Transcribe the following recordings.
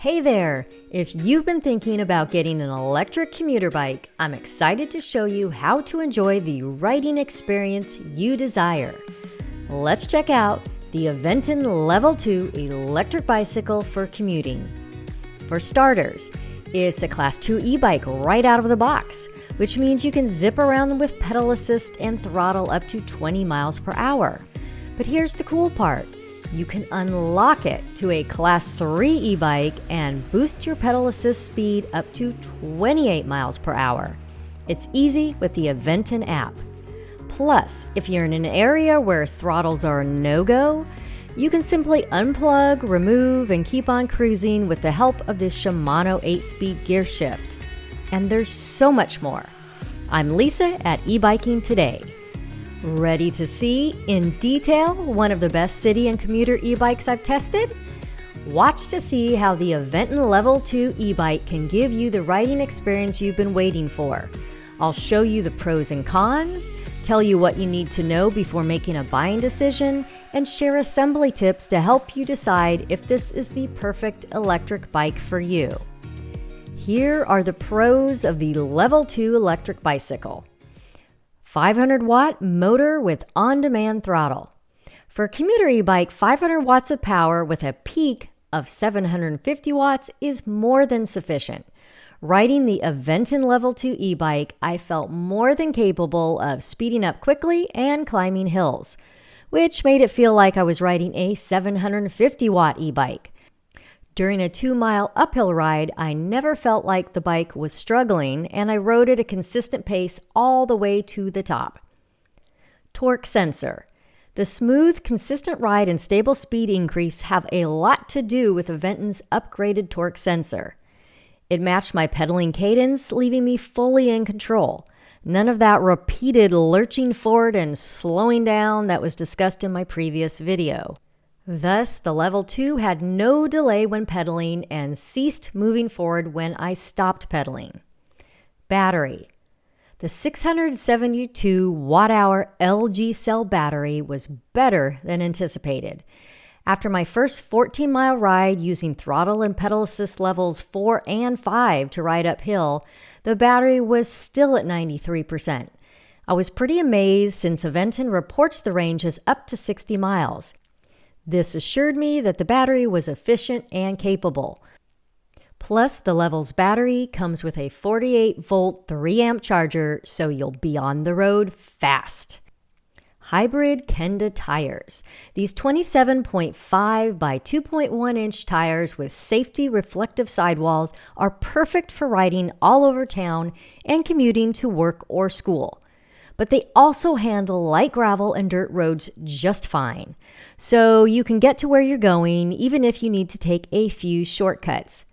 Hey there! If you've been thinking about getting an electric commuter bike, I'm excited to show you how to enjoy the riding experience you desire. Let's check out the Aventon Level.2 electric bicycle for commuting. For starters, it's a Class 2 e-bike right out of the box, which means you can zip around with pedal assist and throttle up to 20 miles per hour. But here's the cool part. You can unlock it to a Class 3 e-bike and boost your pedal assist speed up to 28 miles per hour. It's easy with the Aventon app. Plus, if you're in an area where throttles are a no-go, you can simply unplug, remove, and keep on cruising with the help of the Shimano 8-speed gear shift. And there's so much more. I'm Lisa at eBiking Today. Ready to see, in detail, one of the best city and commuter e-bikes I've tested? Watch to see how the Aventon Level.2 e-bike can give you the riding experience you've been waiting for. I'll show you the pros and cons, tell you what you need to know before making a buying decision, and share assembly tips to help you decide if this is the perfect electric bike for you. Here are the pros of the Level.2 electric bicycle. 500-watt motor with on-demand throttle. For a commuter e-bike, 500 watts of power with a peak of 750 watts is more than sufficient. Riding the Aventon Level.2 e-bike, I felt more than capable of speeding up quickly and climbing hills, which made it feel like I was riding a 750-watt e-bike. During a 2-mile uphill ride, I never felt like the bike was struggling, and I rode at a consistent pace all the way to the top. Torque sensor. The smooth, consistent ride and stable speed increase have a lot to do with Aventon's upgraded torque sensor. It matched my pedaling cadence, leaving me fully in control. None of that repeated lurching forward and slowing down that was discussed in my previous video. Thus, the Level.2 had no delay when pedaling and ceased moving forward when I stopped pedaling. Battery. The 672 watt-hour LG cell battery was better than anticipated. After my first 14-mile ride using throttle and pedal assist levels 4 and 5 to ride uphill, the battery was still at 93%. I was pretty amazed since Aventon reports the range as up to 60 miles. This assured me that the battery was efficient and capable. Plus, the Level's battery comes with a 48-volt 3-amp charger, so you'll be on the road fast. Hybrid Kenda tires. These 27.5 by 2.1-inch tires with safety reflective sidewalls are perfect for riding all over town and commuting to work or school. But they also handle light gravel and dirt roads just fine. So you can get to where you're going even if you need to take a few shortcuts.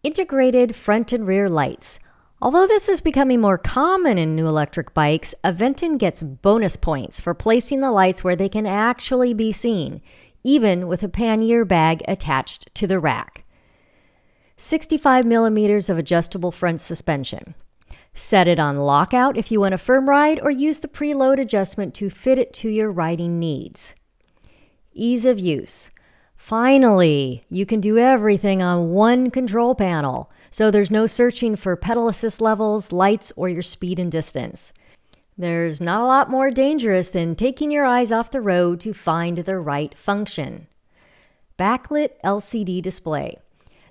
Integrated front and rear lights. Although this is becoming more common in new electric bikes, Aventon gets bonus points for placing the lights where they can actually be seen, even with a pannier bag attached to the rack. 65 millimeters of adjustable front suspension. Set it on lockout if you want a firm ride, or use the preload adjustment to fit it to your riding needs. Ease of use. Finally, you can do everything on one control panel, so there's no searching for pedal assist levels, lights, or your speed and distance. There's not a lot more dangerous than taking your eyes off the road to find the right function. Backlit LCD display.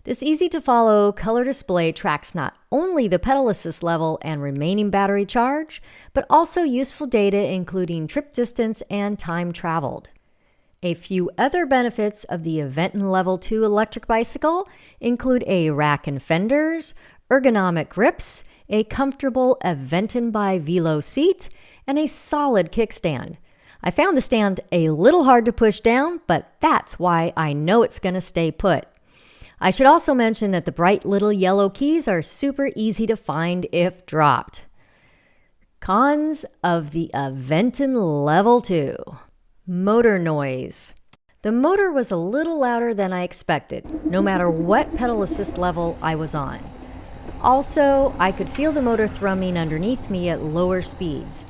This easy-to-follow color display tracks not only the pedal assist level and remaining battery charge, but also useful data including trip distance and time traveled. A few other benefits of the Aventon Level.2 electric bicycle include a rack and fenders, ergonomic grips, a comfortable Aventon by Velo seat, and a solid kickstand. I found the stand a little hard to push down, but that's why I know it's going to stay put. I should also mention that the bright little yellow keys are super easy to find if dropped. Cons of the Aventon Level.2. Motor noise. The motor was a little louder than I expected, no matter what pedal assist level I was on. Also, I could feel the motor thrumming underneath me at lower speeds.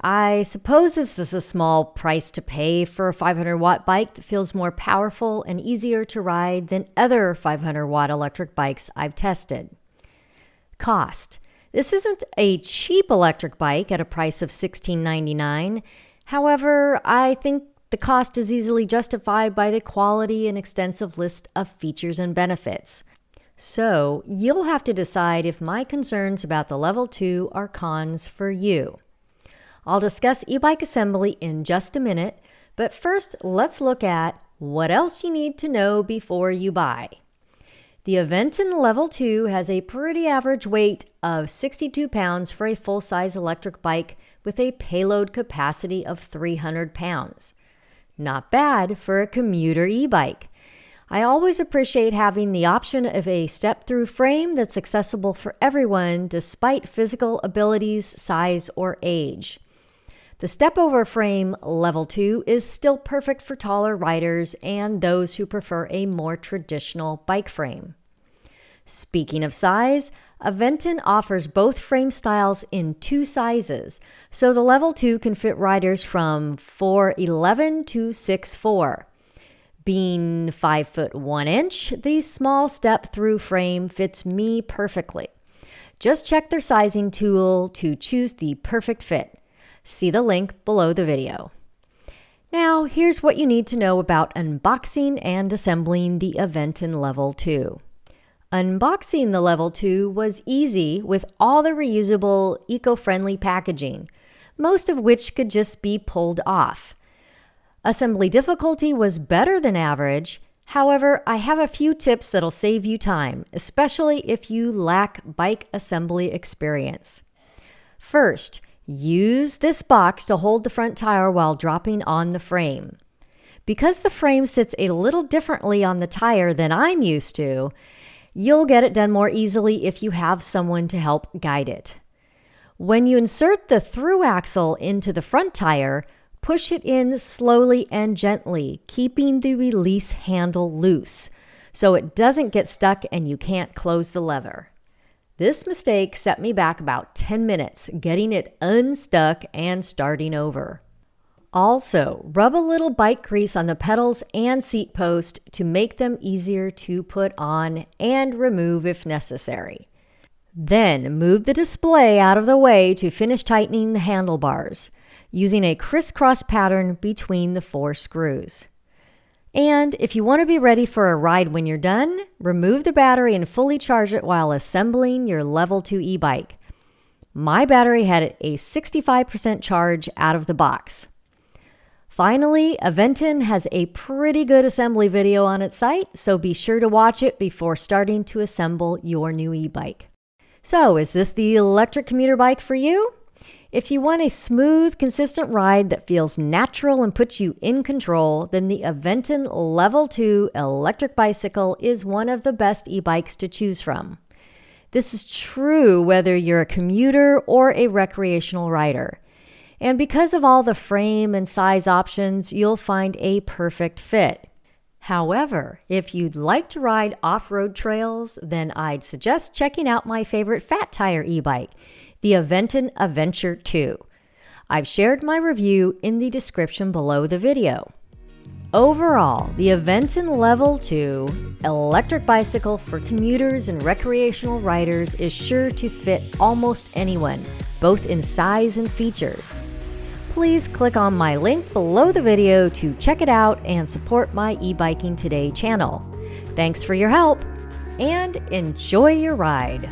I suppose this is a small price to pay for a 500-watt bike that feels more powerful and easier to ride than other 500-watt electric bikes I've tested. Cost. This isn't a cheap electric bike at a price of $16.99. However, I think the cost is easily justified by the quality and extensive list of features and benefits. So, you'll have to decide if my concerns about the Level 2 are cons for you. I'll discuss e-bike assembly in just a minute, but first let's look at what else you need to know before you buy. The Aventon Level 2 has a pretty average weight of 62 pounds for a full-size electric bike with a payload capacity of 300 pounds. Not bad for a commuter e-bike. I always appreciate having the option of a step-through frame that's accessible for everyone despite physical abilities, size, or age. The step-over frame Level 2 is still perfect for taller riders and those who prefer a more traditional bike frame. Speaking of size, Aventon offers both frame styles in 2 sizes, so the Level 2 can fit riders from 4'11" to 6'4". Being 5 foot 1 inch, the small step-through frame fits me perfectly. Just check their sizing tool to choose the perfect fit. See the link below the video. Now, here's what you need to know about unboxing and assembling the Aventon Level 2. Unboxing the Level 2 was easy with all the reusable, eco-friendly packaging, most of which could just be pulled off. Assembly difficulty was better than average. However, I have a few tips that'll save you time, especially if you lack bike assembly experience. First, use this box to hold the front tire while dropping on the frame. Because the frame sits a little differently on the tire than I'm used to, you'll get it done more easily if you have someone to help guide it. When you insert the through axle into the front tire, push it in slowly and gently, keeping the release handle loose so it doesn't get stuck and you can't close the lever. This mistake set me back about 10 minutes getting it unstuck and starting over. Also, rub a little bike grease on the pedals and seat post to make them easier to put on and remove if necessary. Then move the display out of the way to finish tightening the handlebars, using a crisscross pattern between the 4 screws. And if you want to be ready for a ride when you're done, remove the battery and fully charge it while assembling your Level 2 e-bike. My battery had a 65% charge out of the box. Finally, Aventon has a pretty good assembly video on its site, so be sure to watch it before starting to assemble your new e-bike. So, is this the electric commuter bike for you? If you want a smooth, consistent ride that feels natural and puts you in control, then the Aventon Level 2 electric bicycle is one of the best e-bikes to choose from. This is true whether you're a commuter or a recreational rider. And because of all the frame and size options, you'll find a perfect fit. However, if you'd like to ride off-road trails, then I'd suggest checking out my favorite fat tire e-bike, the Aventon Adventure 2. I've shared my review in the description below the video. Overall, the Aventon Level 2 electric bicycle for commuters and recreational riders is sure to fit almost anyone, both in size and features. Please click on my link below the video to check it out and support my eBiking Today channel. Thanks for your help, and enjoy your ride.